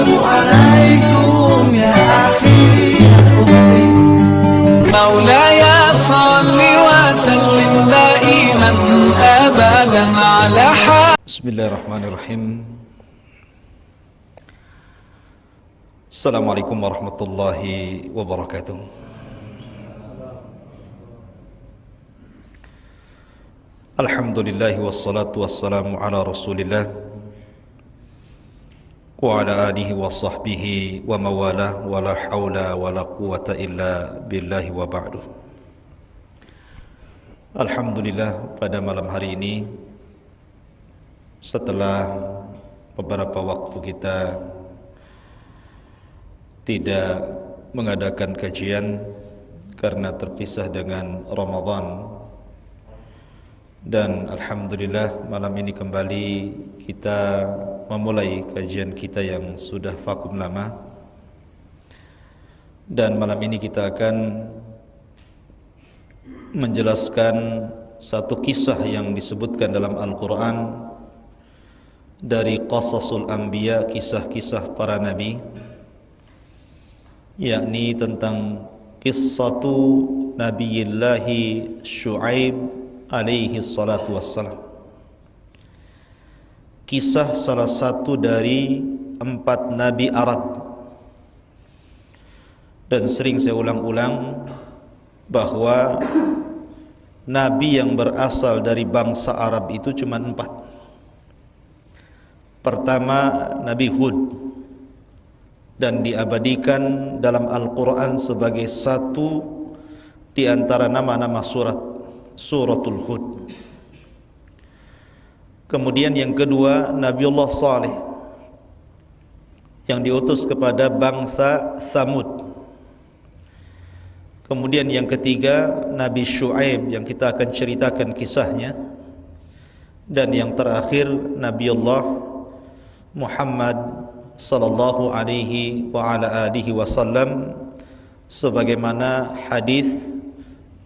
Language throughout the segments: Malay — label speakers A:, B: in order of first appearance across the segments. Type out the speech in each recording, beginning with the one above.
A: عليكم يا أخي يا أختي مولاي صل وسلم دائما أبدا على
B: بسم الله الرحمن الرحيم. السلام عليكم ورحمة الله وبركاته. الحمد لله والصلاة والسلام على رسول الله وعلى آله وصحبه وموالاه ولا حول ولا قوة إلا بالله وبعد. Alhamdulillah, pada malam hari ini setelah beberapa waktu kita tidak mengadakan kajian karena terpisah dengan Ramadan, dan alhamdulillah malam ini kembali kita memulai kajian kita yang sudah vakum lama. Dan malam ini kita akan menjelaskan satu kisah yang disebutkan dalam Al-Quran dari Qasasul Anbiya, kisah-kisah para nabi, yakni tentang qissatu Nabiyillahi Syu'aib alaihi salatu wassalam, kisah salah satu dari 4 nabi Arab. Dan sering saya ulang-ulang bahwa nabi yang berasal dari bangsa Arab itu cuma 4. Pertama, Nabi Hud, dan diabadikan dalam Al-Quran sebagai satu di antara nama-nama suratul Hud. Kemudian yang kedua, Nabiullah Saleh yang diutus kepada bangsa Thamud. Kemudian yang ketiga, Nabi Syu'aib yang kita akan ceritakan kisahnya. Dan yang terakhir, Nabiullah Muhammad sallallahu alaihi wa ala alihi wasallam, sebagaimana hadis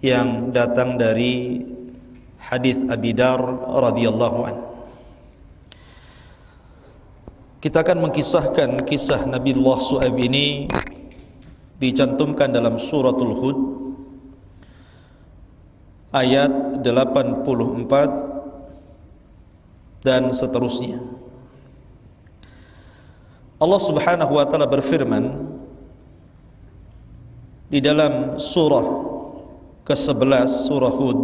B: yang datang dari hadis Abi Dar radhiyallahu an. Kita akan mengkisahkan kisah Nabiullah Syu'aib ini, dicantumkan dalam suratul Hud ayat 84 dan seterusnya. Allah Subhanahu wa taala berfirman di dalam surah ke-11 surah Hud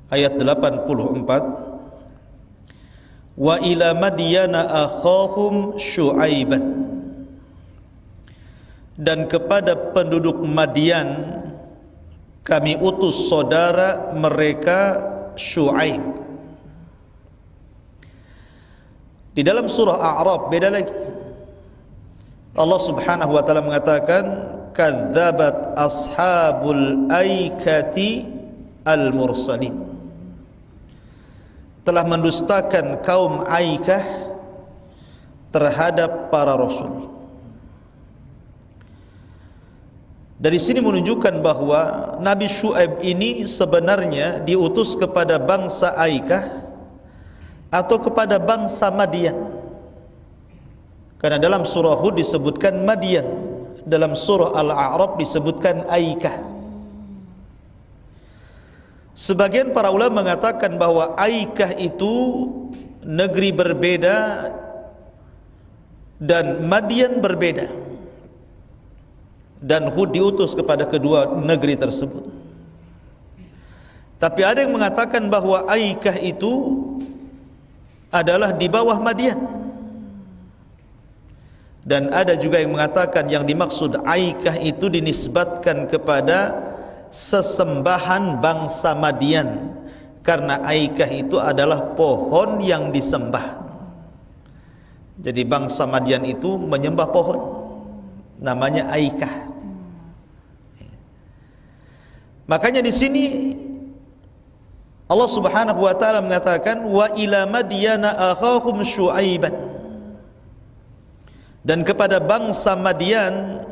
B: ayat 84, wa ila madyana akhahum syu'aiban, dan kepada penduduk Madian kami utus saudara mereka Syu'aib. Di dalam surah A'raf beda lagi. Allah Subhanahu wa taala mengatakan kadzabat ashabul aikati al-mursalin, telah mendustakan kaum Aikah terhadap para rasul. Dari sini menunjukkan bahwa Nabi Syu'aib ini sebenarnya diutus kepada bangsa Aikah atau kepada bangsa Madian. Karena dalam surah Hud disebutkan Madian, dalam surah Al-A'raf disebutkan Aikah. Sebagian para ulama mengatakan bahwa Aikah itu negeri berbeda dan Madian berbeda, dan Hud diutus kepada kedua negeri tersebut. Tapi ada yang mengatakan bahwa Aikah itu adalah di bawah Madian, dan ada juga yang mengatakan yang dimaksud Aikah itu dinisbatkan kepada sesembahan bangsa Madian, karena Aikah itu adalah pohon yang disembah. Jadi bangsa Madian itu menyembah pohon, namanya Aikah. Makanya di sini Allah Subhanahu wa taala mengatakan wa ila madyana akhahum syu'aiban, dan kepada bangsa Madian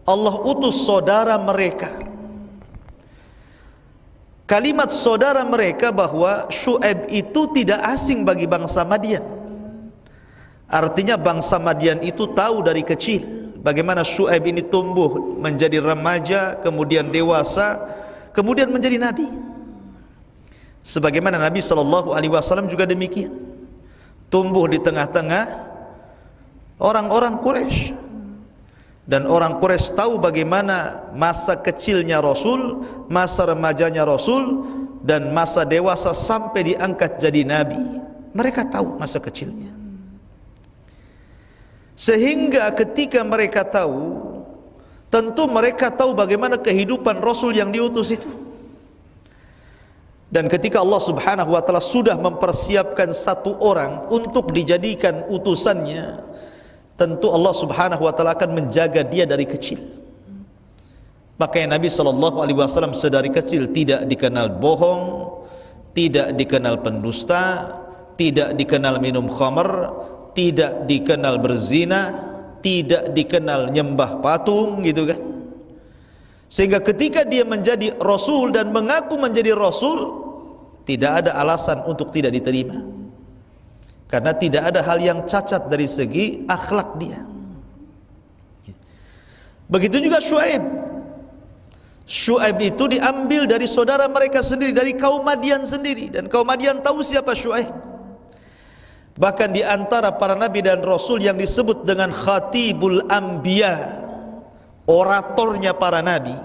B: Allah utus saudara mereka. Kalimat saudara mereka bahwa Syu'aib itu tidak asing bagi bangsa Madian, Artinya bangsa Madian itu tahu dari kecil bagaimana Syuaib ini tumbuh menjadi remaja, kemudian dewasa, kemudian menjadi nabi. Sebagaimana Nabi SAW juga demikian, tumbuh di tengah-tengah orang-orang Quraisy. Dan orang Quraisy tahu bagaimana masa kecilnya Rasul, masa remajanya Rasul, dan masa dewasa sampai diangkat jadi nabi. Mereka tahu masa kecilnya. Sehingga ketika mereka tahu, tentu mereka tahu bagaimana kehidupan Rasul yang diutus itu. Dan ketika Allah Subhanahu wa taala sudah mempersiapkan satu orang untuk dijadikan utusannya, tentu Allah Subhanahu wa taala akan menjaga dia dari kecil. Makanya Nabi SAW sedari kecil tidak dikenal bohong, tidak dikenal pendusta, tidak dikenal minum khamr, tidak dikenal berzina, tidak dikenal nyembah patung, gitu kan. Sehingga ketika dia menjadi Rasul dan mengaku menjadi Rasul, tidak ada alasan untuk tidak diterima, karena tidak ada hal yang cacat dari segi akhlak dia. Begitu juga Syuaib. Syuaib itu diambil dari saudara mereka sendiri, dari kaum Madian sendiri, dan kaum Madian tahu siapa Syuaib. Bahkan di antara para nabi dan rasul yang disebut dengan Khatibul Anbiya, oratornya para nabi,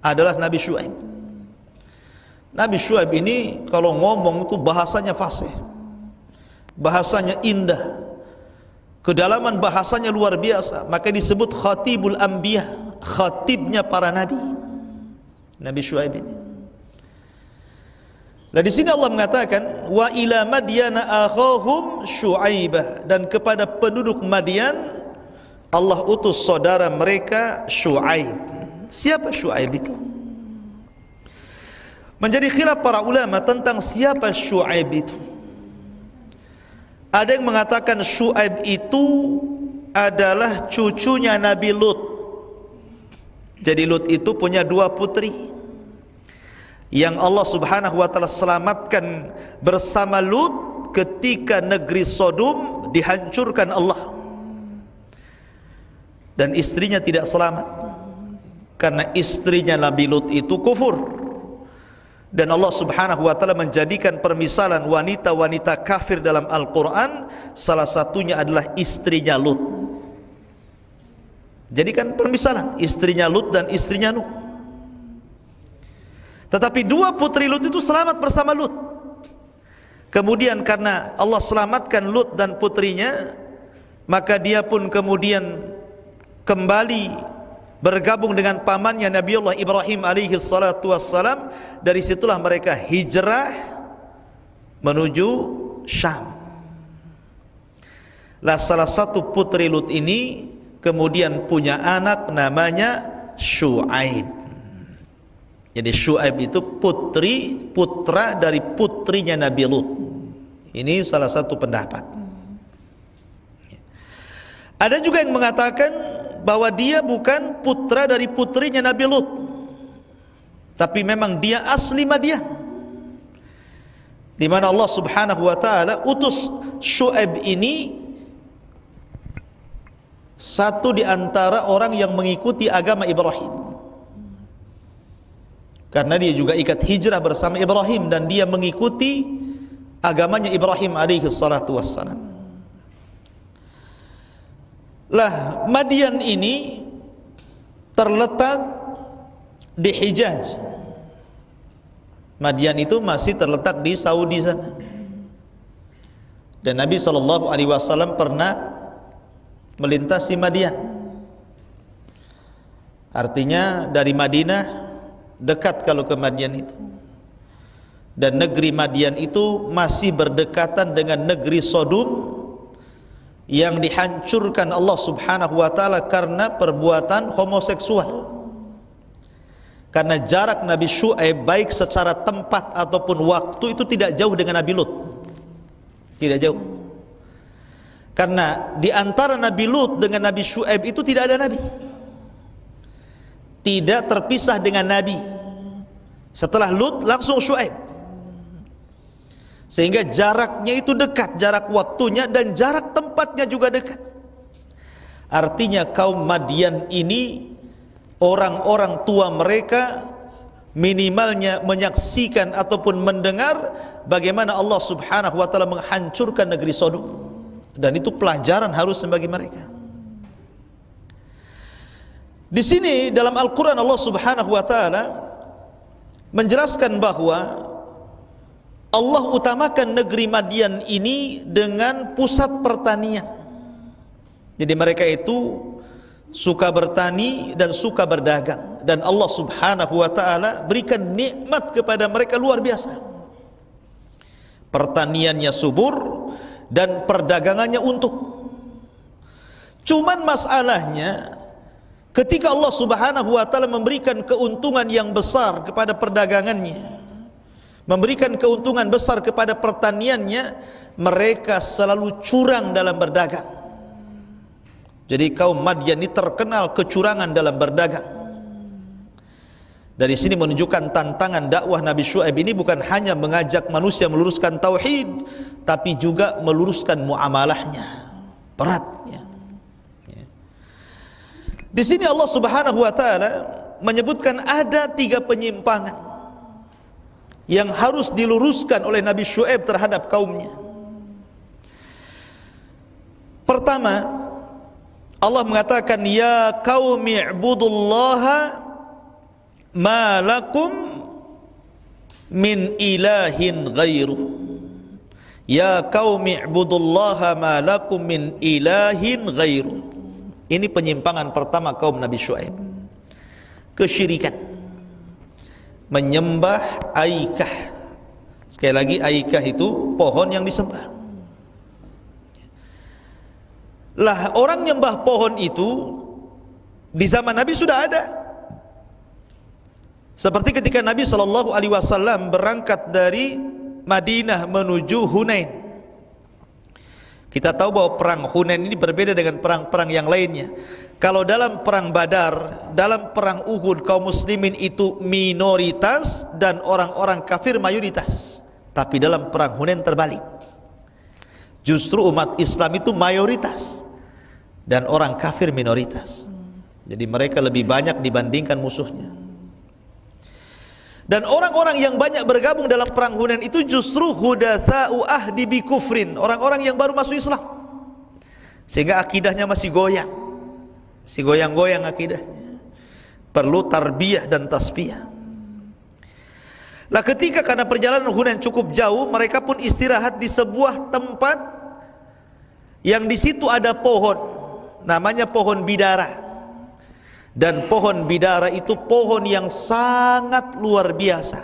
B: adalah Nabi Syuaib. Nabi Syuaib ini kalau ngomong itu bahasanya fasih, bahasanya indah, kedalaman bahasanya luar biasa, maka disebut Khatibul Anbiya, khatibnya para nabi, Nabi Syuaib ini. Nah, di sini Allah mengatakan wa ila madyana akhahum Syuaibah, dan kepada penduduk Madian Allah utus saudara mereka Syuaib. Siapa Syuaib itu? Menjadi khilaf para ulama tentang siapa Syuaib itu. Ada yang mengatakan Syuaib itu adalah cucunya Nabi Lut. Jadi Lut itu punya dua putri yang Allah Subhanahu wa taala selamatkan bersama Lut ketika negeri Sodom dihancurkan Allah. Dan istrinya tidak selamat karena istrinya Nabi Lut itu kufur. Dan Allah Subhanahu wa taala menjadikan permisalan wanita-wanita kafir dalam Al-Qur'an, salah satunya adalah istrinya Lut. Jadikan permisalan istrinya Lut dan istrinya Nuh. Tetapi dua putri Lut itu selamat bersama Lut. Kemudian karena Allah selamatkan Lut dan putrinya, maka dia pun kemudian kembali bergabung dengan pamannya Nabiullah Ibrahim alaihi salatu wassalam. Dari situlah mereka hijrah menuju Syam. Lah salah satu putri Lut ini kemudian punya anak namanya Syuaib. Jadi Syuaib itu putra dari putrinya Nabi Lut. Ini salah satu pendapat. Ada juga yang mengatakan bahwa dia bukan putra dari putrinya Nabi Lut, tapi memang dia asli Madian, di mana Allah Subhanahu wa taala utus Syuaib ini satu di antara orang yang mengikuti agama Ibrahim, karena dia juga ikut hijrah bersama Ibrahim dan dia mengikuti agamanya Ibrahim alaihi salatu wassalam. Lah Madian ini terletak di Hijaz. Madian itu masih terletak di Saudi sana. Dan Nabi SAW pernah melintasi Madian. Artinya dari Madinah dekat kalau ke Madian itu. Dan negeri Madian itu masih berdekatan dengan negeri Sodom yang dihancurkan Allah Subhanahu wa taala karena perbuatan homoseksual. Karena jarak Nabi Syuaib baik secara tempat ataupun waktu itu tidak jauh dengan Nabi Lut. Tidak jauh. Karena di antara Nabi Lut dengan Nabi Syuaib itu tidak ada nabi. Tidak terpisah dengan nabi. Setelah Lut langsung Syuaib. sehingga jaraknya itu dekat, jarak waktunya dan jarak tempatnya juga dekat. Artinya kaum Madian ini orang-orang tua mereka minimalnya menyaksikan ataupun mendengar bagaimana Allah Subhanahu wa taala menghancurkan negeri Sodom, dan itu pelajaran harus bagi mereka. Di sini dalam Al-Qur'an Allah Subhanahu wa taala menjelaskan bahwa Allah utamakan negeri Madian ini dengan pusat pertanian. Jadi mereka itu suka bertani dan suka berdagang, dan Allah Subhanahu wa taala berikan nikmat kepada mereka luar biasa. Pertaniannya subur dan perdagangannya untung. Cuman masalahnya ketika Allah Subhanahu wa taala memberikan keuntungan yang besar kepada perdagangannya, memberikan keuntungan besar kepada pertaniannya, mereka selalu curang dalam berdagang. Jadi kaum Madian ini terkenal kecurangan dalam berdagang. Dari sini menunjukkan tantangan dakwah Nabi Syuaib ini bukan hanya mengajak manusia meluruskan tauhid, tapi juga meluruskan muamalahnya. Beratnya. Di sini Allah Subhanahu wa taala menyebutkan ada 3 penyimpangan yang harus diluruskan oleh Nabi Syuaib terhadap kaumnya. Pertama, Allah mengatakan, ya qaumi ibudullaha ma lakum min ilahin ghairuh. Ya qaumi ibudullaha ma lakum min ilahin ghairuh. Ini penyimpangan pertama kaum Nabi Syuaib. Kesyirikan, menyembah Aikah. Sekali lagi, Aikah itu pohon yang disembah. Lah, orang nyembah pohon itu di zaman Nabi sudah ada. Seperti ketika Nabi SAW berangkat dari Madinah menuju Hunain. Kita tahu bahwa perang Hunain ini berbeda dengan perang-perang yang lainnya. Kalau dalam perang Badar, dalam perang Uhud, kaum muslimin itu minoritas dan orang-orang kafir mayoritas. Tapi dalam perang Hunain terbalik. Justru umat Islam itu mayoritas dan orang kafir minoritas. Jadi mereka lebih banyak dibandingkan musuhnya. Dan orang-orang yang banyak bergabung dalam perang Hunain itu justru hudatsa'u ahdi bi kufrin, orang-orang yang baru masuk Islam, sehingga akidahnya masih goyang, masih goyang-goyang akidahnya, perlu tarbiyah dan tasfiyah. Lah, ketika karena perjalanan Hunain cukup jauh, mereka pun istirahat di sebuah tempat yang di situ ada pohon, namanya pohon bidara. Dan pohon bidara itu pohon yang sangat luar biasa,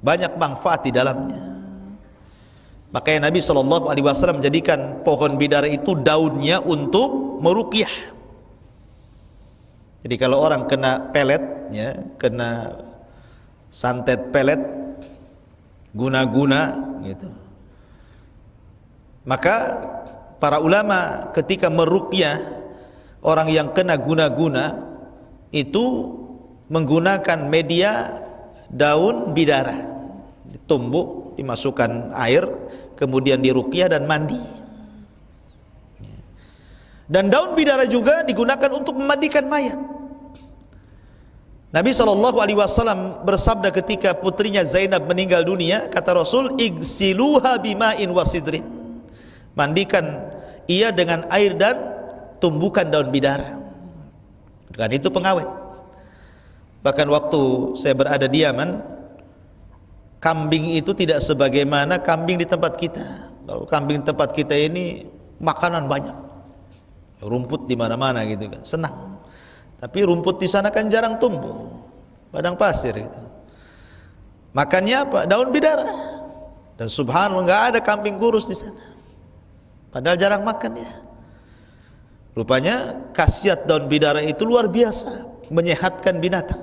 B: banyak manfaat di dalamnya. Makanya Nabi SAW menjadikan pohon bidara itu daunnya untuk meruqyah. Jadi kalau orang kena pelet, ya, kena santet pelet, guna-guna gitu, maka para ulama ketika meruqyah orang yang kena guna-guna itu menggunakan media daun bidara, ditumbuk, dimasukkan air, kemudian diruqyah dan mandi. Dan daun bidara juga digunakan untuk memandikan mayat. Nabi SAW bersabda ketika putrinya Zainab meninggal dunia, kata Rasul, igsiluha bima'in wasidrin, mandikan ia dengan air dan tumbukan daun bidara, dan itu pengawet. Bahkan waktu saya berada di Yaman, kambing itu tidak sebagaimana kambing di tempat kita. Kalau kambing tempat kita ini makanan banyak, rumput di mana-mana gitu kan, senang. Tapi rumput di sana kan jarang tumbuh, padang pasir gitu. Makannya apa? Daun bidara. Dan subhanallah, nggak ada kambing kurus di sana, padahal jarang makannya. Rupanya khasiat daun bidara itu luar biasa, menyehatkan binatang.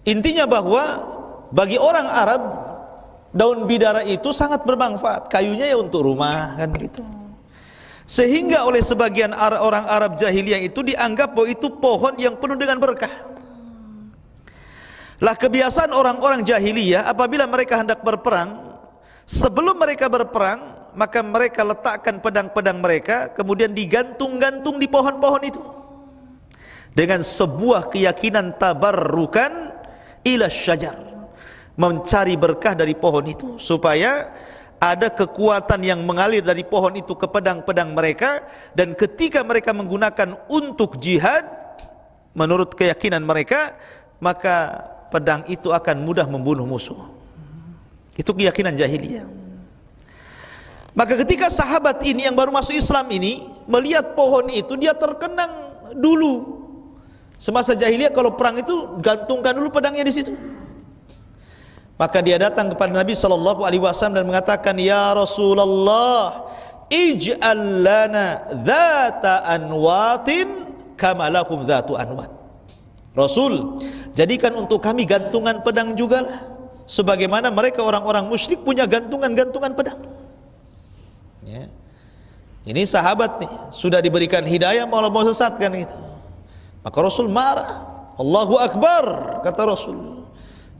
B: Intinya bahwa bagi orang Arab, daun bidara itu sangat bermanfaat. Kayunya ya untuk rumah kan gitu. Sehingga oleh sebagian orang Arab jahiliyah itu dianggap bahwa itu pohon yang penuh dengan berkah. Lah kebiasaan orang-orang jahiliyah apabila mereka hendak berperang, sebelum mereka berperang, maka mereka letakkan pedang-pedang mereka kemudian digantung-gantung di pohon-pohon itu dengan sebuah keyakinan tabarrukan ila syajar, mencari berkah dari pohon itu, supaya ada kekuatan yang mengalir dari pohon itu ke pedang-pedang mereka, dan ketika mereka menggunakan untuk jihad menurut keyakinan mereka, maka pedang itu akan mudah membunuh musuh. Itu keyakinan jahiliyah. Maka ketika sahabat ini yang baru masuk Islam ini melihat pohon itu, dia terkenang dulu. Semasa jahiliyah kalau perang itu gantungkan dulu pedangnya di situ. Maka dia datang kepada Nabi sallallahu alaihi wasallam dan mengatakan, "Ya Rasulullah, ij'al lana dzata anwatin kama lakum dzatu anwat." Rasul, jadikan untuk kami gantungan pedang jugalah, sebagaimana mereka orang-orang musyrik punya gantungan-gantungan pedang. Ya. Ini sahabat nih, sudah diberikan hidayah malah mau sesatkan gitu. Maka Rasul marah. Allahu Akbar, kata Rasul.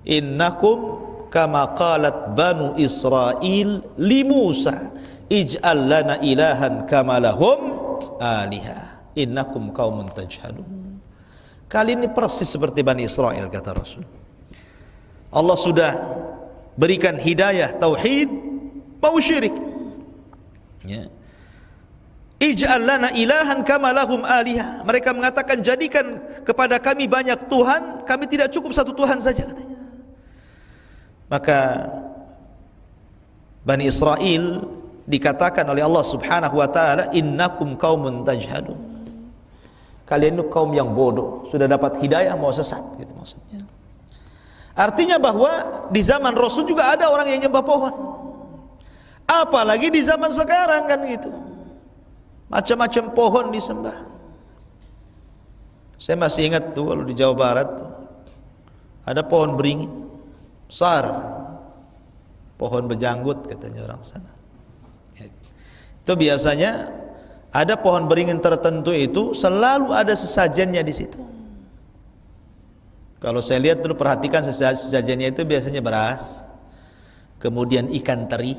B: Innakum kama qalat banu Israel li Musa, ij'al lana ilahan kama lahum aliha, innakum qaumun tajhalun. Kali ini persis seperti Bani Israel, kata Rasul. Allah sudah berikan hidayah tauhid, mau syirik. Ya. Ij'al lana ilahan kama lahum aliha. Mereka mengatakan, jadikan kepada kami banyak Tuhan, kami tidak cukup satu Tuhan saja, katanya. Maka Bani Israel dikatakan oleh Allah Subhanahu wa taala, innakum qaumun tajhalun. Kalian itu kaum yang bodoh, sudah dapat hidayah mau sesat, gitu maksudnya. Artinya bahwa di zaman Rasul juga ada orang yang nyembah pohon. Apalagi di zaman sekarang kan gitu. Macam-macam pohon disembah. Saya masih ingat tuh kalau di Jawa Barat tuh, ada pohon beringin besar, pohon bejanggut katanya orang sana. Itu biasanya ada pohon beringin tertentu itu selalu ada sesajennya di situ. Kalau saya lihat dulu, perhatikan sesajennya itu biasanya beras, kemudian ikan teri,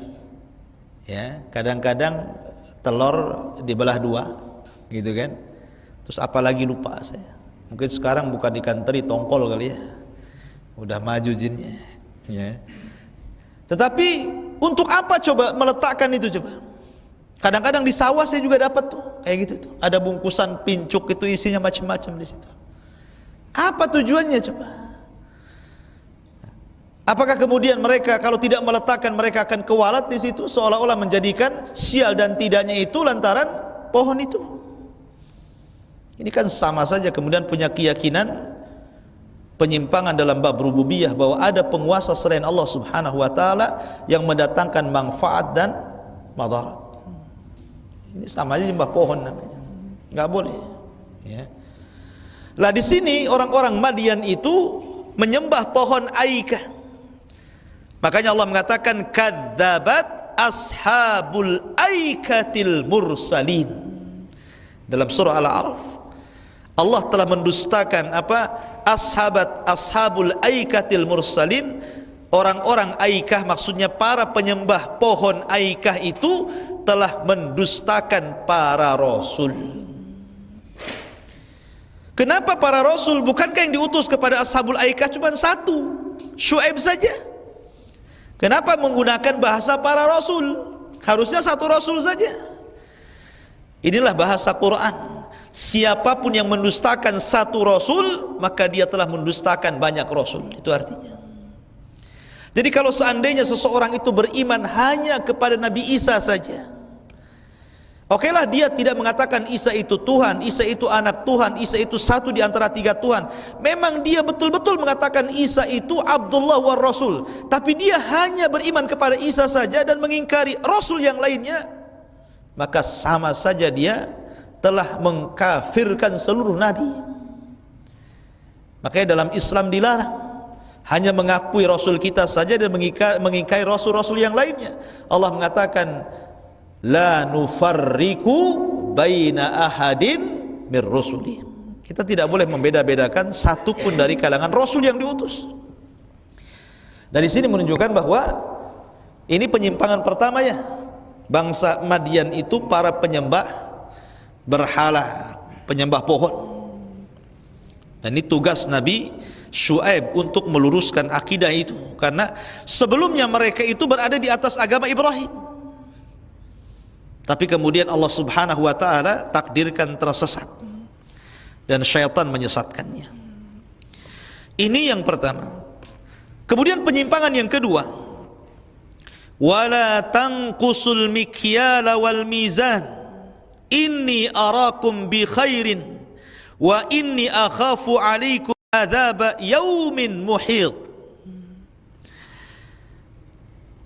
B: ya, kadang-kadang telur dibelah dua, gitu kan. Terus apalagi lupa saya. Mungkin sekarang bukan ikan teri, tongkol kali ya. Udah maju jinnya, ya. Tetapi untuk apa coba meletakkan itu coba? Kadang-kadang di sawah saya juga dapat tuh, kayak gitu tuh. Ada bungkusan pincuk itu isinya macam-macam di situ. Apa tujuannya coba? Apakah kemudian mereka kalau tidak meletakkan mereka akan kewalat di situ, seolah-olah menjadikan sial dan tidaknya itu lantaran pohon itu? Ini kan sama saja kemudian punya keyakinan penyimpangan dalam bab rububiyah, bahwa ada penguasa selain Allah Subhanahu wa taala yang mendatangkan manfaat dan madarat. Ini sama aja nyembah pohon namanya. Enggak boleh, ya. Lah di sini orang-orang Madian itu menyembah pohon Aikah. Makanya Allah mengatakan kadzabat ashabul aikatil mursalin. Dalam surah Al-A'raf Allah telah mendustakan apa? Ashabul aikatil mursalin. Orang-orang Aikah, maksudnya para penyembah pohon Aikah itu telah mendustakan para rasul. Kenapa para rasul? Bukankah yang diutus kepada ashabul Aikah cuma satu, Syuaib saja? Kenapa menggunakan bahasa para rasul? Harusnya satu rasul saja. Inilah bahasa Quran. Siapapun yang mendustakan satu rasul, maka dia telah mendustakan banyak rasul. Itu artinya. Jadi kalau seandainya seseorang itu beriman hanya kepada Nabi Isa saja, okelah dia tidak mengatakan Isa itu Tuhan, Isa itu anak Tuhan, Isa itu satu di antara tiga Tuhan. Memang dia betul-betul mengatakan Isa itu Abdullah wa Rasul, tapi dia hanya beriman kepada Isa saja dan mengingkari Rasul yang lainnya, maka sama saja dia telah mengkafirkan seluruh Nabi. Makanya dalam Islam dilarang hanya mengakui Rasul kita saja dan mengingkari Rasul-Rasul yang lainnya. Allah mengatakan la nufarriqu baina ahadin mir rusuli. Kita tidak boleh membeda-bedakan satu pun dari kalangan Rasul yang diutus. Dari sini menunjukkan bahwa ini penyimpangan pertama ya. Bangsa Madian itu para penyembah berhala, penyembah pohon. Dan ini tugas Nabi Syuaib untuk meluruskan akidah itu, karena sebelumnya mereka itu berada di atas agama Ibrahim. Tapi kemudian Allah Subhanahu wa taala takdirkan tersesat dan syaitan menyesatkannya. Ini yang pertama. Kemudian penyimpangan yang kedua, wala tanqusul mikyala wal mizan inni arakum bi khairin wa inni akhafu alaikum adzab yaumin muhit.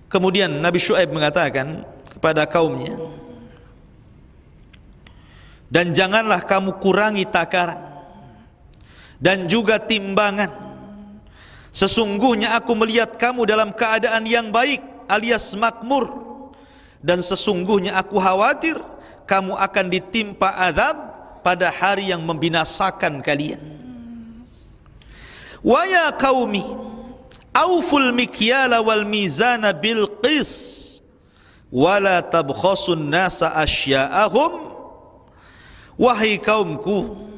B: Kemudian Nabi Syuaib mengatakan kepada kaumnya, dan janganlah kamu kurangi takaran dan juga timbangan. Sesungguhnya aku melihat kamu dalam keadaan yang baik alias makmur, dan sesungguhnya aku khawatir kamu akan ditimpa azab pada hari yang membinasakan kalian. Wa ya qaumi auful mikyala wal mizana bil qis wa la tabkhasun nasa asya'ahum. Wahai kaumku,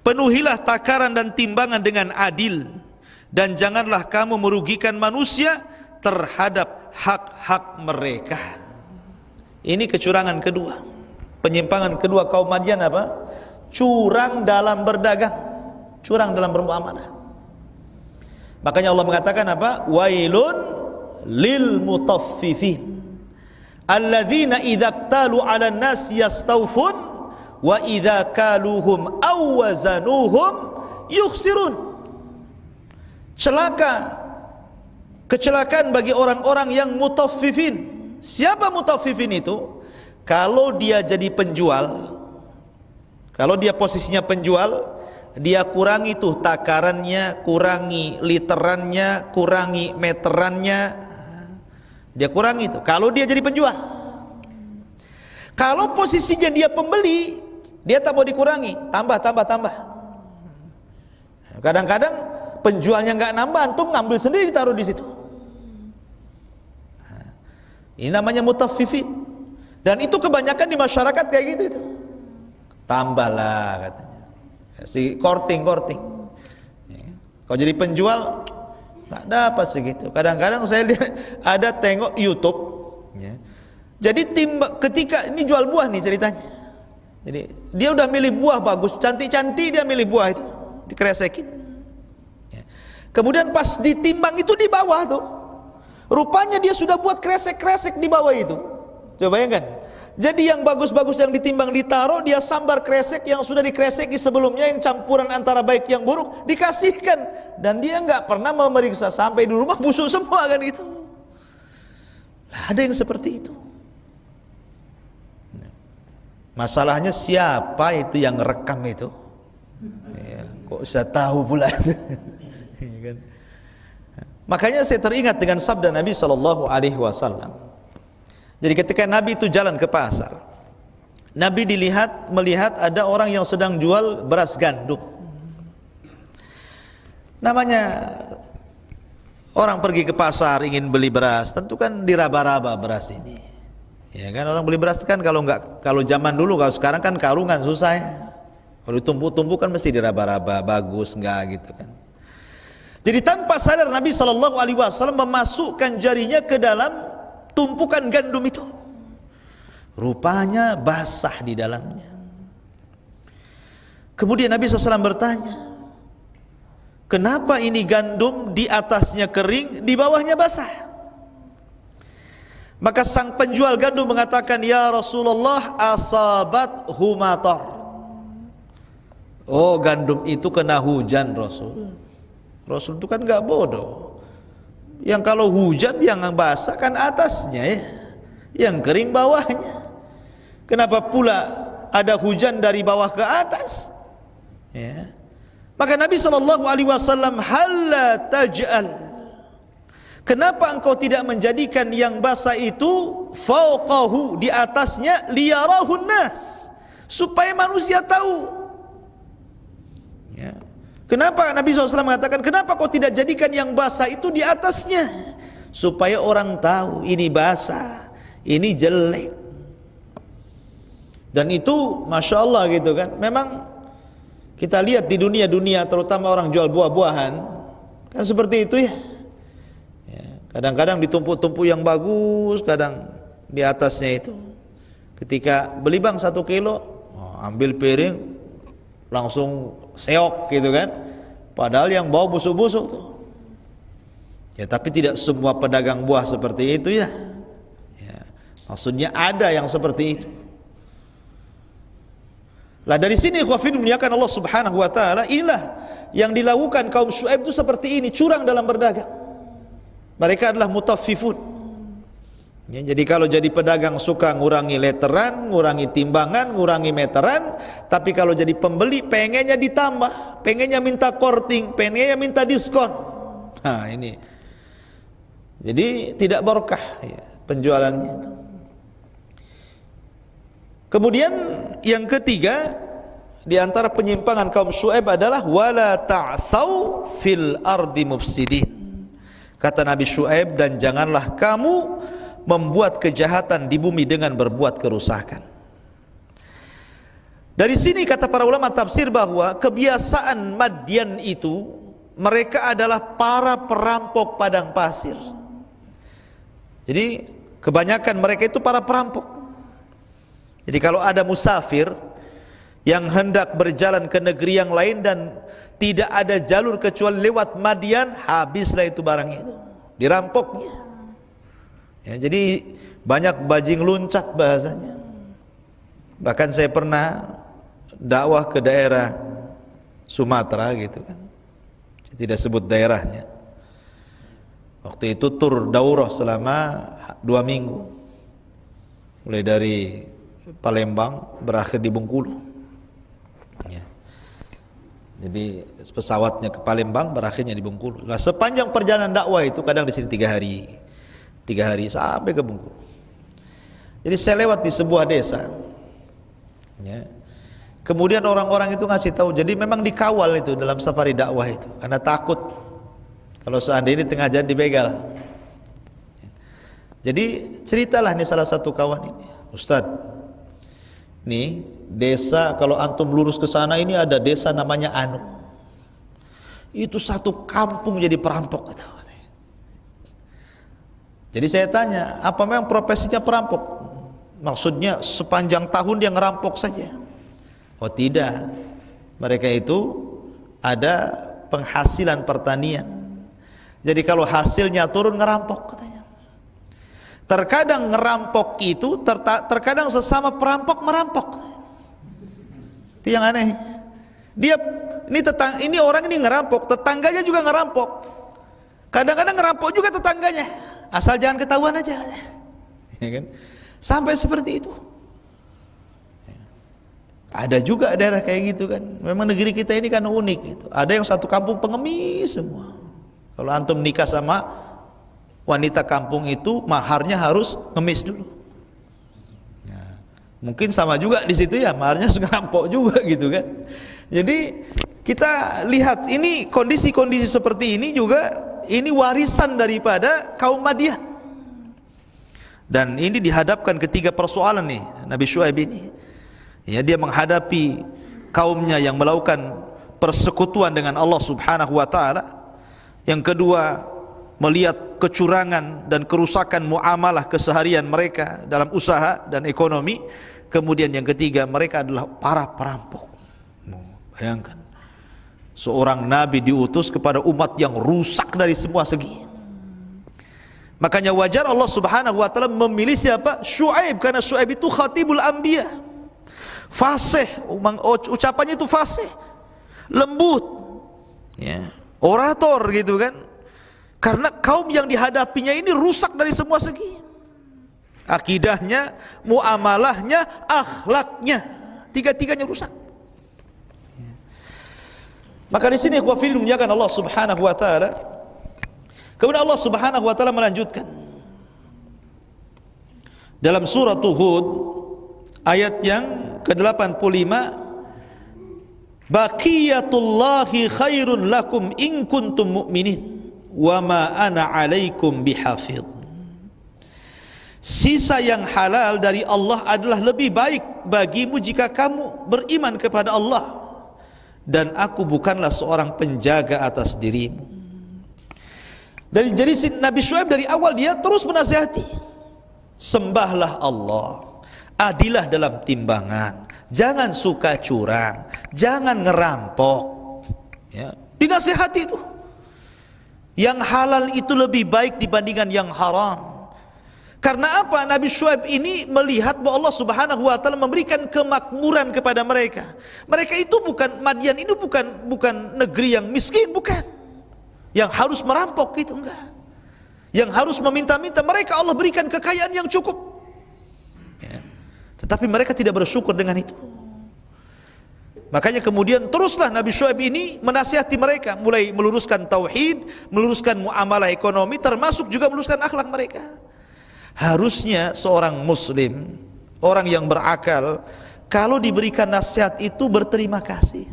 B: penuhilah takaran dan timbangan dengan adil, dan janganlah kamu merugikan manusia terhadap hak-hak mereka. Ini kecurangan kedua. Penyimpangan kedua kaum Madian apa? Curang dalam berdagang, curang dalam bermuamalah. Makanya Allah mengatakan apa? Wailun lil mutaffifin alladzina idza iktalu 'alan nas yastawfun wa idza kaluhum aw wazanuhum yukhsirun. Celaka, kecelakaan bagi orang-orang yang mutaffifin. Siapa mutaffifin itu? Kalau dia jadi penjual, kalau dia posisinya penjual, dia kurangi tuh takarannya, kurangi literannya, kurangi meterannya, dia kurangi itu. Kalau dia jadi penjual. Kalau posisinya dia pembeli, dia tak mau dikurangi, tambah. Kadang-kadang penjualnya nggak nambah, antum ngambil sendiri taruh di situ. Ini namanya mutaffifin, dan itu kebanyakan di masyarakat kayak gitu itu. Tambahlah katanya, si korting. Kalau jadi penjual nggak dapat segitu. Kadang-kadang saya lihat ada tengok YouTube. Jadi ketika ini jual buah nih ceritanya. Jadi dia udah milih buah bagus, cantik-cantik, dia milih buah itu dikeresekin. Kemudian pas ditimbang itu di bawah tuh, rupanya dia sudah buat kresek-kresek di bawah itu. Coba bayangkan. Jadi yang bagus-bagus yang ditimbang ditaruh, dia sambar kresek yang sudah dikreseki sebelumnya, yang campuran antara baik yang buruk dikasihkan, dan dia nggak pernah memeriksa, sampai di rumah busuk semua kan itu. Ada yang seperti itu. Masalahnya siapa itu yang rekam itu? Ya, kok saya tahu pula itu. Makanya saya teringat dengan sabda Nabi SAW. Jadi ketika Nabi itu jalan ke pasar, Nabi melihat ada orang yang sedang jual beras gandum. Namanya orang pergi ke pasar ingin beli beras, tentu kan diraba-raba beras ini. Ya kan, orang beli beras kan kalau zaman dulu, kalau sekarang kan karungan susah ya. Kalau ditumpuk-tumpuk kan mesti diraba-raba, bagus enggak gitu kan. Jadi tanpa sadar Nabi SAW memasukkan jarinya ke dalam tumpukan gandum itu. Rupanya basah di dalamnya. Kemudian Nabi SAW bertanya, kenapa ini gandum di atasnya kering, di bawahnya basah? Maka sang penjual gandum mengatakan, ya Rasulullah, asabat humatar. Oh, gandum itu kena hujan Rasul. Rasul itu kan gak bodoh. Yang kalau hujan yang basah kan atasnya ya, yang kering bawahnya. Kenapa pula ada hujan dari bawah ke atas? Ya. Maka Nabi SAW, halla taj'al, kenapa engkau tidak menjadikan yang basah itu fauqahu, di atasnya, liyarahun nas, supaya manusia tahu. Ya. Kenapa Nabi SAW mengatakan, kenapa kau tidak jadikan yang basah itu di atasnya, supaya orang tahu ini basah, ini jelek. Dan itu Masya Allah gitu kan. Memang kita lihat di dunia terutama orang jual buah-buahan kan seperti itu ya. Kadang-kadang ditumpuk-tumpuk yang bagus, kadang di atasnya itu. Ketika beli bang 1 kilo, ambil piring langsung seok gitu kan, padahal yang bau busuk-busuk tuh ya. Tapi tidak semua pedagang buah seperti itu ya, maksudnya ada yang seperti itu lah. Dari sini khawfin memuliakan Allah subhanahu wa ta'ala, inilah yang dilakukan kaum Syuaib itu seperti ini, curang dalam berdagang. Mereka adalah mutaffifun ya. Jadi kalau jadi pedagang suka ngurangi leteran, ngurangi timbangan, ngurangi meteran. Tapi kalau jadi pembeli pengennya ditambah, pengennya minta korting, pengennya minta diskon. Nah ini, jadi tidak berkah ya, penjualannya. Kemudian yang ketiga di antara penyimpangan kaum Syuaib adalah wala ta'thau fil ardi mufsidin. Kata Nabi Syuaib, dan janganlah kamu membuat kejahatan di bumi dengan berbuat kerusakan. Dari sini kata para ulama tafsir bahwa kebiasaan Madian itu, mereka adalah para perampok padang pasir. Jadi kebanyakan mereka itu para perampok. Jadi kalau ada musafir yang hendak berjalan ke negeri yang lain dan tidak ada jalur kecuali lewat Madian, habislah itu barangnya itu, dirampoknya. Ya, jadi banyak bajing luncat bahasanya. Bahkan saya pernah dakwah ke daerah Sumatera gitu kan, saya tidak sebut daerahnya. Waktu itu tur daurah selama 2 minggu, mulai dari Palembang berakhir di Bengkulu ya. Jadi pesawatnya ke Palembang, berakhirnya di Bengkulu. Nah, sepanjang perjalanan dakwah itu kadang di sini 3 hari sampai ke Bengkulu. Jadi saya lewat di sebuah desa ya. Kemudian orang-orang itu ngasih tahu, jadi memang dikawal itu dalam safari dakwah itu, karena takut kalau seandainya tengah jalan dibegal. Jadi ceritalah nih salah satu kawan ini, Ustadz, nih desa kalau antum lurus ke sana ini ada desa namanya Anu, itu satu kampung jadi perampok gitu. Jadi saya tanya, apa memang profesinya perampok? Maksudnya sepanjang tahun dia ngerampok saja? Oh tidak, mereka itu ada penghasilan pertanian. Jadi kalau hasilnya turun ngerampok katanya. Terkadang ngerampok itu, terkadang sesama perampok merampok. Itu yang aneh. Ini orang ini ngerampok, tetangganya juga ngerampok. Kadang-kadang ngerampok juga tetangganya, asal jangan ketahuan aja ya kan? Sampai seperti itu. Ada juga daerah kayak gitu kan. Memang negeri kita ini kan unik gitu. Ada yang satu kampung pengemis semua. Kalau antum nikah sama wanita kampung itu, maharnya harus ngemis dulu ya. Mungkin sama juga di situ ya, maharnya ngerampok juga gitu kan. Jadi kita lihat ini kondisi-kondisi seperti ini juga, ini warisan daripada kaum Madian. Dan ini dihadapkan ketiga persoalan nih Nabi Syuaib ini. Ya, dia menghadapi kaumnya yang melakukan persekutuan dengan Allah Subhanahu wa taala. Yang kedua, melihat kecurangan dan kerusakan muamalah keseharian mereka dalam usaha dan ekonomi. Kemudian yang ketiga, mereka adalah para perampok. Bayangkan, seorang nabi diutus kepada umat yang rusak dari semua segi. Makanya wajar Allah Subhanahu wa taala memilih siapa? Syuaib, karena Syuaib itu khatibul anbiya. Fasih, ucapannya itu fasih, lembut ya, orator gitu kan. Karena kaum yang dihadapinya ini rusak dari semua segi. Akidahnya, muamalahnya, akhlaknya, tiga-tiganya rusak. Maka di sini ikhwafil memuliakan Allah Subhanahu wa taala. Kemudian Allah Subhanahu wa taala melanjutkan dalam surah Hud ayat yang ke-85, Baqiyatullahi khairun lakum in kuntum mu'minin wa ma ana 'alaikum bihafidh. Sisa yang halal dari Allah adalah lebih baik bagimu jika kamu beriman kepada Allah, dan aku bukanlah seorang penjaga atas dirimu. Jadi Nabi Syuaib dari awal dia terus menasihati, sembahlah Allah, adilah dalam timbangan, jangan suka curang, jangan ngerampok, ya. Dinasihati itu. Yang halal itu lebih baik dibandingkan yang haram. Karena apa? Nabi Syuaib ini melihat bahwa Allah Subhanahu wa taala memberikan kemakmuran kepada mereka. Mereka itu bukan, Madian ini bukan negeri yang miskin, bukan. Yang harus merampok itu, enggak. Yang harus meminta-minta, mereka Allah berikan kekayaan yang cukup. Ya. Tetapi mereka tidak bersyukur dengan itu. Makanya kemudian teruslah Nabi Syuaib ini menasihati mereka, mulai meluruskan tauhid, meluruskan muamalah ekonomi, termasuk juga meluruskan akhlak mereka. Harusnya seorang muslim, orang yang berakal, kalau diberikan nasihat itu berterima kasih,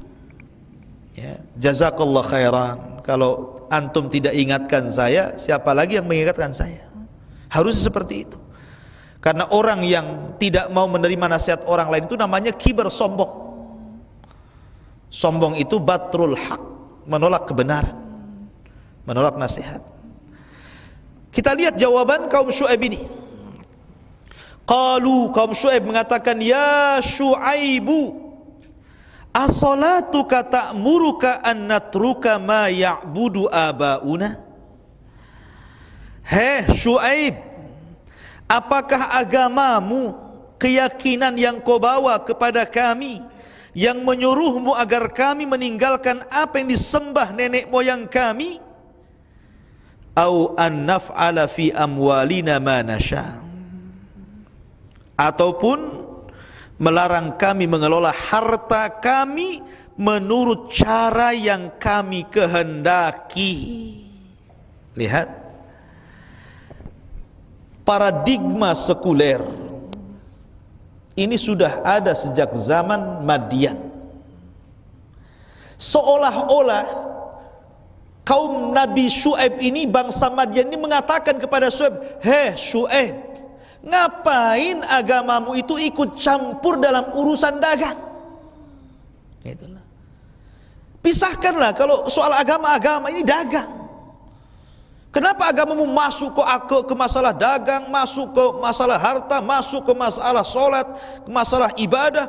B: ya. Jazakallah khairan. Kalau antum tidak ingatkan saya, siapa lagi yang mengingatkan saya? Harusnya seperti itu. Karena orang yang tidak mau menerima nasihat orang lain itu namanya kibar, sombong. Sombong itu batrul haq, menolak kebenaran, menolak nasihat. Kita lihat jawaban kaum Syuaib ini. Qalu, kaum Syuaib mengatakan, ya Syuaibu, as-salatuka ta'muruka an natruka ma ya'budu abauna? Hei Syuaib, apakah agamamu, keyakinan yang kau bawa kepada kami, yang menyuruhmu agar kami meninggalkan apa yang disembah nenek moyang kami? Au an naf'ala fi amwalina ma nasha, ataupun melarang kami mengelola harta kami menurut cara yang kami kehendaki. Lihat, paradigma sekuler ini sudah ada sejak zaman Madian. Seolah-olah kaum Nabi Syuaib ini, bangsa Madian ini mengatakan kepada Syuaib, hei Syuaib, ngapain agamamu itu ikut campur dalam urusan dagang? Itulah. Pisahkanlah, kalau soal agama ini dagang. Kenapa agamamu masuk ke masalah dagang, masuk ke masalah harta, masuk ke masalah solat, ke masalah ibadah?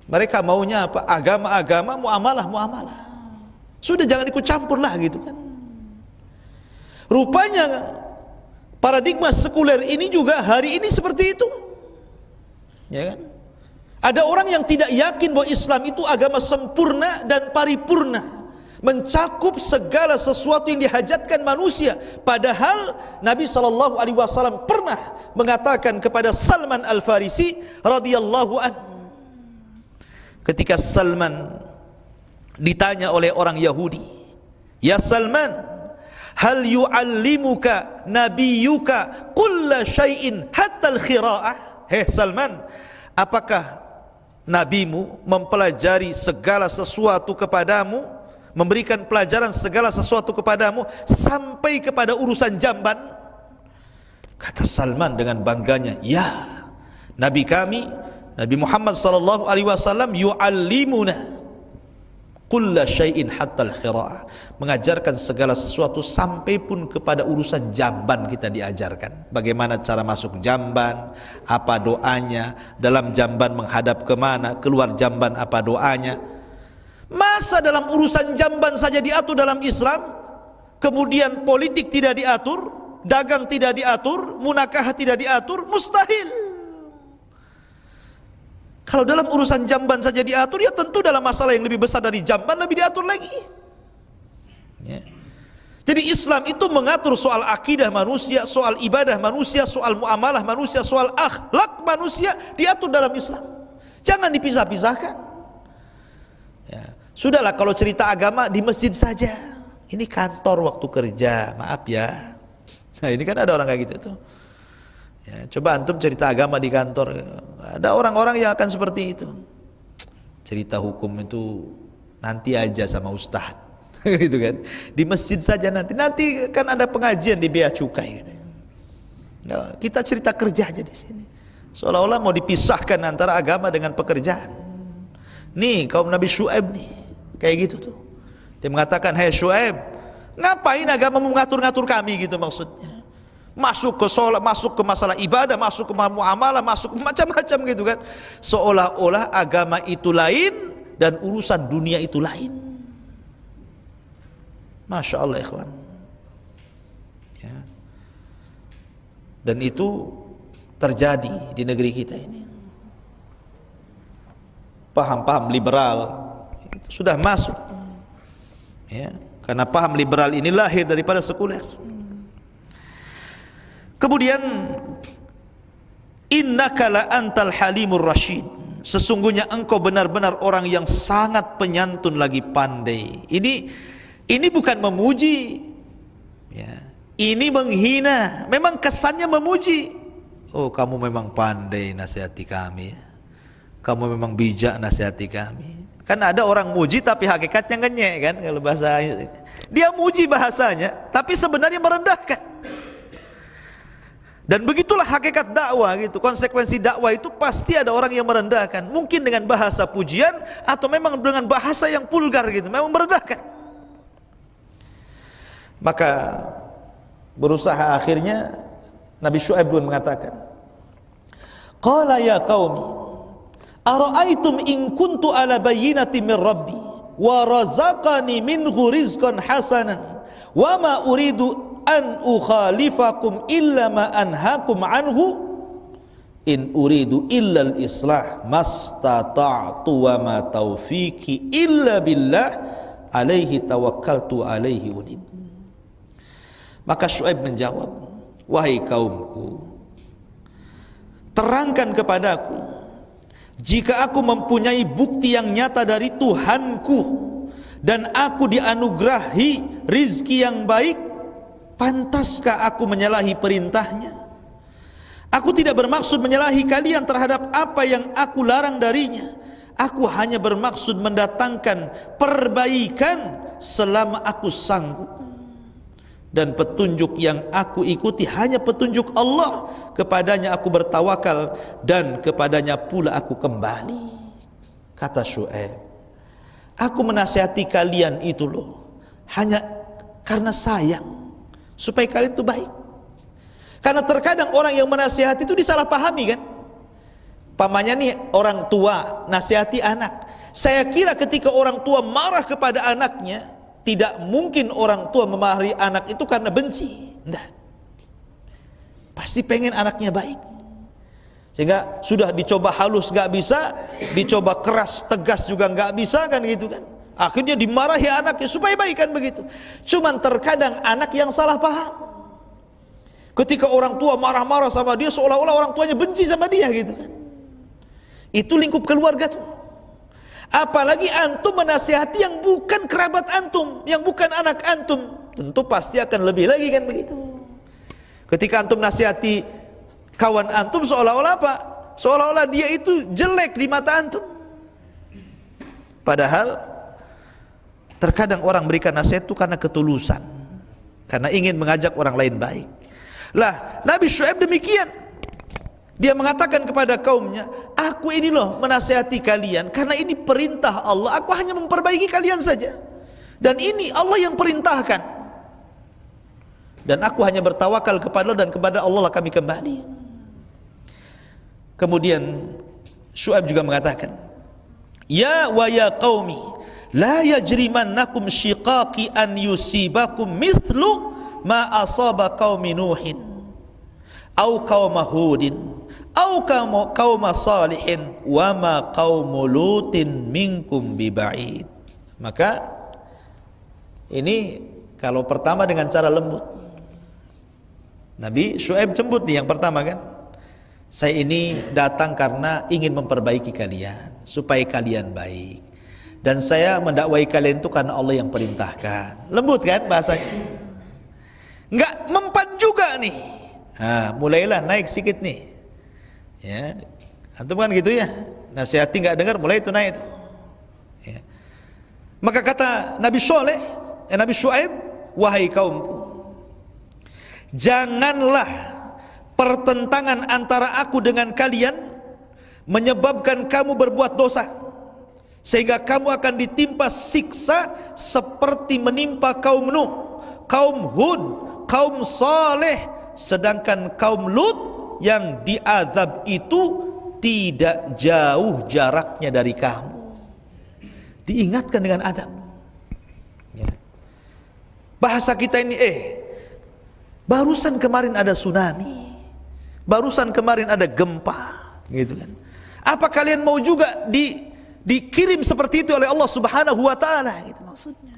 B: Mereka maunya apa? Agama-agama, muamalah. Sudah, jangan ikut campur lah gitu kan. Rupanya paradigma sekuler ini juga hari ini seperti itu, ya kan? Ada orang yang tidak yakin bahwa Islam itu agama sempurna dan paripurna, mencakup segala sesuatu yang dihajatkan manusia. Padahal Nabi SAW pernah mengatakan kepada Salman Al-Farisi radhiyallahu anhu, ketika Salman ditanya oleh orang Yahudi, ya Salman, hal yu'allimuka nabiyyuka kulla syai'in hatta al-khira'ah? Hei Salman, apakah nabimu mempelajari segala sesuatu kepadamu, memberikan pelajaran segala sesuatu kepadamu sampai kepada urusan jamban? Kata Salman dengan bangganya, ya, Nabi kami, Nabi Muhammad SAW yu'allimuna kulla syai'in hatta al-khira'ah, mengajarkan segala sesuatu sampai pun kepada urusan jamban kita diajarkan. Bagaimana cara masuk jamban, apa doanya, dalam jamban menghadap kemana, keluar jamban apa doanya. Masa dalam urusan jamban saja diatur dalam Islam, kemudian politik tidak diatur, dagang tidak diatur, munakahah tidak diatur? Mustahil. Kalau dalam urusan jamban saja diatur, ya tentu dalam masalah yang lebih besar dari jamban lebih diatur lagi, ya. Jadi Islam itu mengatur soal akidah manusia, soal ibadah manusia, soal muamalah manusia, soal akhlak manusia, diatur dalam Islam. Jangan dipisah-pisahkan, ya. Sudahlah, kalau cerita agama di masjid saja, ini kantor waktu kerja, maaf ya. Nah ini kan ada orang kayak gitu tuh. Ya, coba antum cerita agama di kantor, ada orang-orang yang akan seperti itu. cerita hukum itu nanti aja sama ustaz. Gitu kan. Di masjid saja nanti kan ada pengajian di bea cukai. Nah, kita cerita kerja aja di sini. Seolah-olah mau dipisahkan antara agama dengan pekerjaan. Nih kaum Nabi Syuaib nih, kayak gitu tuh. Dia mengatakan, "Hai Syuaib, ngapain agama mengatur-ngatur kami?" gitu maksudnya. Masuk ke sholat, masuk ke masalah ibadah, masuk ke muamalah, masuk ke macam-macam gitu kan. Seolah-olah agama itu lain dan urusan dunia itu lain. Masya Allah ikhwan ya. Dan itu terjadi di negeri kita ini. Paham-paham liberal sudah masuk ya, karena paham liberal ini lahir daripada sekuler. Kemudian innaka la antal halimur rasyid, sesungguhnya engkau benar-benar orang yang sangat penyantun lagi pandai. Ini bukan memuji ya. Ini menghina. Memang kesannya memuji. Oh, kamu memang pandai nasihati kami ya. Kamu memang bijak nasihati kami. Kan ada orang muji tapi hakikatnya ngenyek kan, kalau bahasa dia muji bahasanya tapi sebenarnya merendahkan. Dan begitulah hakikat dakwah gitu. Konsekuensi dakwah itu pasti ada orang yang merendahkan. Mungkin dengan bahasa pujian atau memang dengan bahasa yang vulgar gitu, memang merendahkan. Maka berusaha akhirnya Nabi Syuaib pun mengatakan, qala ya qaumi ara'aitum in kuntu ala bayyinati min rabbi wa razaqani minhu rizqan hasanan wa ma uridu an ukhalifakum illa ma anhaakum anhu in uridu illa al-islah mastata'tu wa ma taufiqi illa billah alaihi tawakkaltu alaihi unib. Maka Syuaib menjawab, wahai kaumku, terangkan kepadaku jika aku mempunyai bukti yang nyata dari Tuhanku dan aku dianugerahi rizki yang baik, pantaskah aku menyalahi perintahnya? Aku tidak bermaksud menyalahi kalian terhadap apa yang aku larang darinya. Aku hanya bermaksud mendatangkan perbaikan selama aku sanggup. Dan petunjuk yang aku ikuti hanya petunjuk Allah. Kepadanya aku bertawakal dan kepadanya pula aku kembali. Kata Syuaib, aku menasihati kalian itu loh hanya karena sayang, supaya kalian itu baik. Karena terkadang orang yang menasihati itu disalahpahami kan. Pamannya nih orang tua nasihati anak. Saya kira ketika orang tua marah kepada anaknya, tidak mungkin orang tua memarahi anak itu karena benci. Enggak. Pasti pengen anaknya baik. Sehingga sudah dicoba halus gak bisa, dicoba keras tegas juga gak bisa kan gitu kan. Akhirnya dimarahi anaknya supaya baik kan begitu. Cuman terkadang anak yang salah paham. Ketika orang tua marah-marah sama dia, seolah-olah orang tuanya benci sama dia gitu kan. Itu lingkup keluarga tuh. Apalagi antum menasihati yang bukan kerabat antum, yang bukan anak antum, tentu pasti akan lebih lagi kan begitu. Ketika antum nasihati kawan antum, seolah-olah apa? Seolah-olah dia itu jelek di mata antum. Padahal terkadang orang berikan nasihat itu karena ketulusan, karena ingin mengajak orang lain baik. Lah, Nabi Syuaib demikian. Dia mengatakan kepada kaumnya, aku ini loh menasihati kalian karena ini perintah Allah. Aku hanya memperbaiki kalian saja. Dan ini Allah yang perintahkan. Dan aku hanya bertawakal kepada Allah dan kepada Allah lah kami kembali. Kemudian Syuaib juga mengatakan, ya wa ya qaumi la yajrimannakum shiqaqi an yusibakum mithlu ma asaba qaumi Nuhin au qauma Hudin au qauma Salihin wa ma qaumu Lutin minkum biba'id. Maka ini kalau pertama dengan cara lembut. Nabi Syuaib jemput nih yang pertama kan. Saya ini datang karena ingin memperbaiki kalian supaya kalian baik. Dan saya mendakwai kalian itu karena Allah yang perintahkan. Lembut kan bahasanya. Enggak mempan juga nih. Nah, mulailah naik sedikit nih. Ya, antum kan gitu ya. Nasihati enggak dengar, mulai itu naik itu. Ya. Maka kata Nabi Syuaib, wahai kaumku, janganlah pertentangan antara aku dengan kalian menyebabkan kamu berbuat dosa, sehingga kamu akan ditimpa siksa seperti menimpa kaum Nuh, kaum Hud, kaum Saleh, sedangkan kaum Lut yang diazab itu tidak jauh jaraknya dari kamu. Diingatkan dengan adab. Ya. Bahasa kita ini, barusan kemarin ada tsunami, barusan kemarin ada gempa, gitu kan. Apa kalian mau juga dikirim seperti itu oleh Allah Subhanahu wa taala, gitu maksudnya.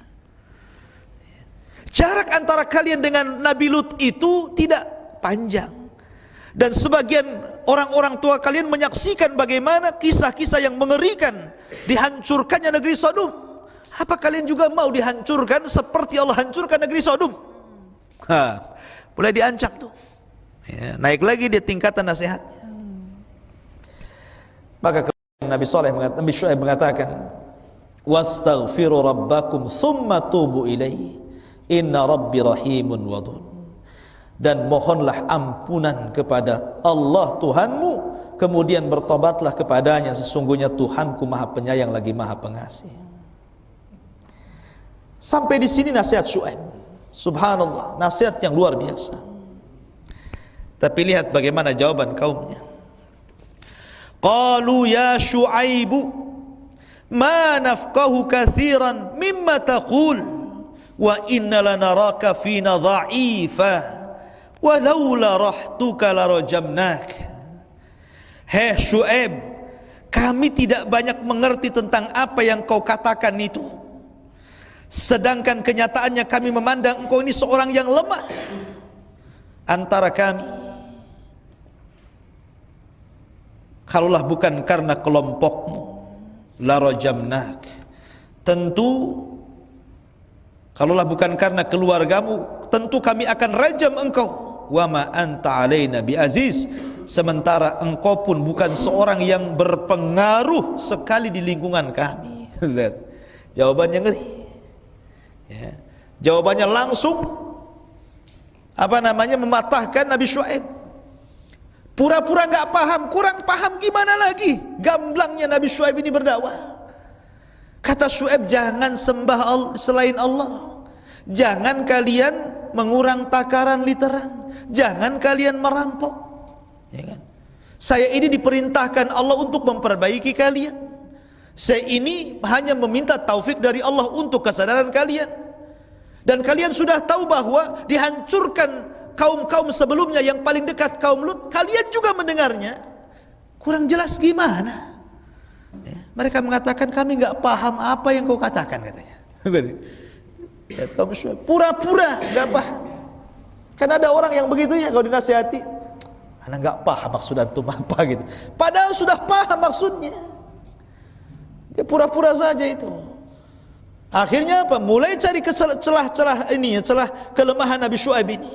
B: Jarak antara kalian dengan Nabi Lut itu tidak panjang. Dan sebagian orang-orang tua kalian menyaksikan bagaimana kisah-kisah yang mengerikan dihancurkannya negeri Sodom. Apa kalian juga mau dihancurkan seperti Allah hancurkan negeri Sodom? Mulai diancam tuh. Ya, naik lagi dia tingkatan nasihatnya. Maka Nabi Syuaib mengatakan, wastaghfiru rabbakum thumma tubu ilaihi inna rabbi rahimun wadud. Dan mohonlah ampunan kepada Allah Tuhanmu, kemudian bertobatlah kepadanya, sesungguhnya Tuhanku Maha Penyayang lagi Maha Pengasih. Sampai di sini nasihat Syuaib. Subhanallah, nasihat yang luar biasa. Tapi lihat bagaimana jawaban kaumnya. Qalu ya Syuaibu ma nafqahu katsiran mimma taqul wa inna lanaraka fina dha'ifa walaula rahtuka larajamnak. Hei Syuaib, kami tidak banyak mengerti tentang apa yang kau katakan itu, sedangkan kenyataannya kami memandang engkau ini seorang yang lemah antara kami. Kalaulah bukan karena kelompokmu, larajamnak, tentu kalaulah bukan karena keluargamu, tentu kami akan rajam engkau. Wa ma anta alaina bi aziz, sementara engkau pun bukan seorang yang berpengaruh sekali di lingkungan kami. Lihat jawabannya ngeri. Ya. Jawabannya langsung mematahkan Nabi Syuaib. Pura-pura enggak paham, kurang paham gimana lagi? Gamblangnya Nabi Syuaib ini berdakwah. Kata Syuaib, jangan sembah selain Allah. Jangan kalian mengurang takaran literan. Jangan kalian merampok. Ya kan? Saya ini diperintahkan Allah untuk memperbaiki kalian. Saya ini hanya meminta taufik dari Allah untuk kesadaran kalian. Dan kalian sudah tahu bahwa dihancurkan kaum-kaum sebelumnya yang paling dekat kaum Lut. Kalian juga mendengarnya. Kurang jelas gimana? Ya, mereka mengatakan kami enggak paham apa yang kau katakan, katanya. Lihat kaum Syuaib, pura-pura enggak paham. Kan ada orang yang begitu ya, kalau dinasihati, anak enggak paham maksud antum apa gitu. Padahal sudah paham maksudnya. Dia pura-pura saja itu. Akhirnya apa? Mulai cari celah-celah ini, celah kelemahan Nabi Syuaib ini.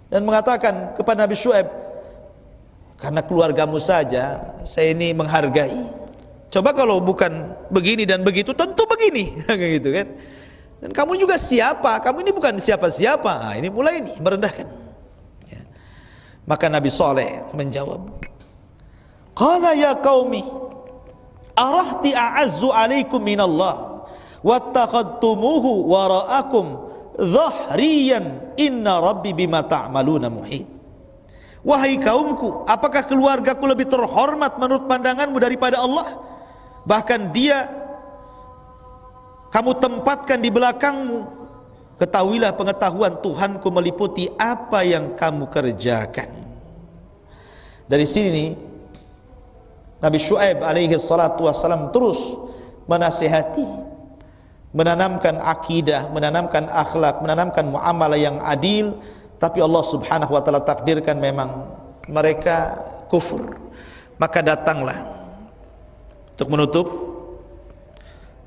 B: Dan mengatakan kepada Nabi Syuaib, karena keluargamu saja saya ini menghargai. Coba kalau bukan begini dan begitu, tentu begini, gitu kan? Dan kamu juga siapa? Kamu ini bukan siapa-siapa. Nah, ini mulai ini merendahkan. Ya. Maka Nabi Saleh menjawab, qala ya qaumi arahti a'azzu alaikum minallah wattaqadtumuhu wara'akum dhahriyan inna rabbi bima ta'maluna muhit. Wahai kaumku, apakah keluargaku lebih terhormat menurut pandanganmu daripada Allah? Bahkan dia kamu tempatkan di belakangmu. Ketahuilah pengetahuan Tuhanku meliputi apa yang kamu kerjakan. Dari sini Nabi Syuaib alaihi salatu wassalam terus menasihati, menanamkan akidah, menanamkan akhlak, menanamkan muamalah yang adil. Tapi Allah subhanahu wa ta'ala takdirkan memang mereka kufur. Maka datanglah, untuk menutup,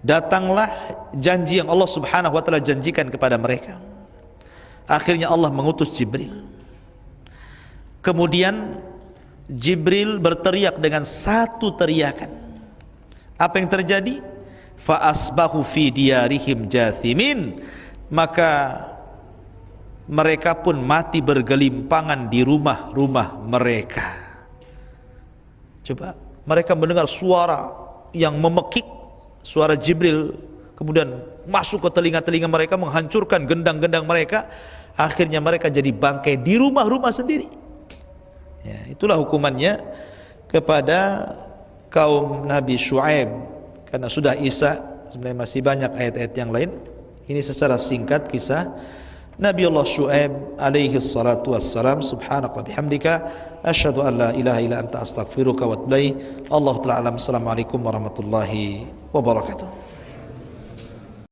B: datanglah janji yang Allah subhanahu wa ta'ala janjikan kepada mereka. Akhirnya Allah mengutus Jibril. Kemudian Jibril berteriak dengan satu teriakan. Apa yang terjadi? fa asbahu fi diyarihim jathimin, maka mereka pun mati bergelimpangan di rumah-rumah mereka. Coba, mereka mendengar suara yang memekik, suara Jibril, kemudian masuk ke telinga-telinga mereka, menghancurkan gendang-gendang mereka. Akhirnya mereka jadi bangkai di rumah-rumah sendiri. Ya, itulah hukumannya kepada kaum Nabi Syuaib. Karena sudah Isa, sebenarnya masih banyak ayat-ayat yang lain. Ini secara singkat kisah Nabi Allah Syuaib alaihi salatu wassalam. Subhanaka wa bihamdika asyhadu an la ilaha illa anta astaghfiruka wa atubu ilaik. Allah ta'ala alam. Assalamualaikum warahmatullahi wabarakatuh.